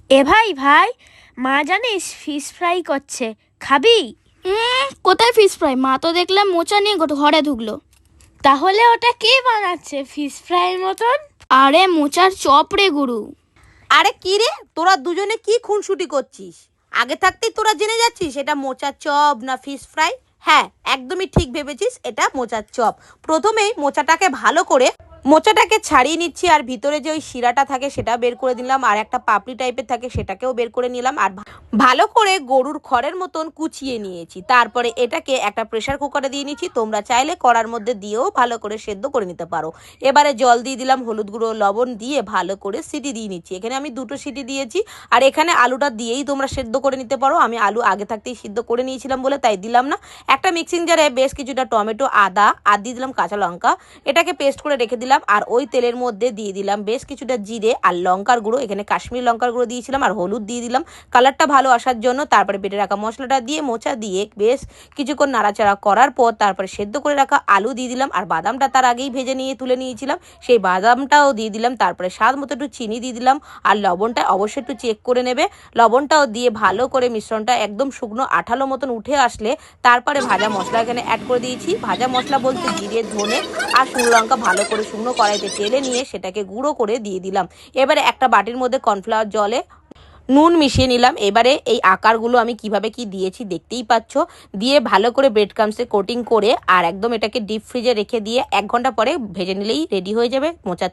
এ ভাই ভাই, মা জানিস ফিশ ফ্রাই করছে, খাবি? কোথায় ফিশ ফ্রাই? মা তো দেখলাম মোচা নিয়ে ঘরে ঢুকলো। তাহলে ওটা কে বানাচ্ছে ফিশ ফ্রাইয়ের মতন? আরে মোচার চপ রে গুরু। আরে কি রে, তোরা দুজনে কি খুনসুটি করছিস? আগে থাকতেই তোরা জেনে যাচ্ছিস এটা মোচার চপ না ফিশ ফ্রাই। হ্যাঁ, একদমই ঠিক ভেবেছিস, এটা মোচার চপ। প্রথমেই মোচাটাকে ছাড়িয়ে নিচ্ছি, আর ভিতরে যে ওই শিরাটা থাকে সেটা বের করে দিলাম, আর একটা পাপড়ি টাইপের থাকে সেটাকেও বের করে নিলাম, আর ভালো করে গরুর খড়ের মতন কুচিয়ে নিয়েছি। তারপরে এটাকে একটা প্রেসার কুকারে দিয়ে নিচ্ছি, তোমরা চাইলে কড়ার মধ্যে দিয়েও ভালো করে সেদ্ধ করে নিতে পারো। এবারে জল দিয়ে দিলাম, হলুদ গুঁড়ো লবণ দিয়ে ভালো করে সিটি দিয়ে নিচ্ছি। এখানে আমি 2টো সিটি দিয়েছি, আর এখানে আলুটা দিয়েই তোমরা সেদ্ধ করে নিতে পারো। আমি আলু আগে থাকতেই সিদ্ধ করে নিয়েছিলাম বলে তাই দিলাম না। একটা মিক্সিং জারে বেশ কিছুটা টমেটো, আদা আর দিয়ে দিলাম কাঁচা লঙ্কা, এটাকে পেস্ট করে রেখে দিলাম। আর ওই তেলের মধ্যে দিয়ে দিলাম বেশ কিছুটা জিরে আর লঙ্কার গুঁড়ো, এখানে কাশ্মীরি লঙ্কার গুঁড়ো দিয়েছিলাম, আর হলুদ দিয়ে দিলাম কালারটা ভালো আসার জন্য। তারপরে বেটে রাখা মশলাটা দিয়ে মোচা দিয়ে বেশ কিছুক্ষণ নাড়াচাড়া করার পর তারপরে সেদ্ধ করে রাখা আলু দিয়ে দিলাম, আর বাদামটা তার আগেই ভেজে নিয়ে তুলে নিয়েছিলাম, সেই বাদামটাও দিয়ে দিলাম। তারপরে স্বাদ মতো একটু চিনি দিয়ে দিলাম, আর লবণটা অবশ্যই একটু চেক করে নেবে। লবণটাও দিয়ে ভালো করে মিশ্রণটা একদম শুকনো আঠালো মতন উঠে আসলে তারপরে ভাজা মশলা এখানে অ্যাড করে দিয়েছি। ভাজা মশলা বলতে জিরে, ধনে আর শুকনো লঙ্কা ভালো করে শুকনো কড়াইতে তেলে নিয়ে সেটাকে গুঁড়ো করে দিয়ে দিলাম। এবারে একটা বাটির মধ্যে কর্নফ্লাওয়ার জলে নুন মিশিয়ে নিলাম। এবারে এই আকারগুলো আমি কিভাবে কি দিয়েছি দেখতেই পাচ্ছ। দিয়ে ভালো করে ব্রেড ক্রামসে কোটিং করে আর একদম এটাকে ডিপ ফ্রিজে রেখে দিয়ে 1 ঘন্টা পরে ভেজে নিলেই রেডি হয়ে যাবে মোচা।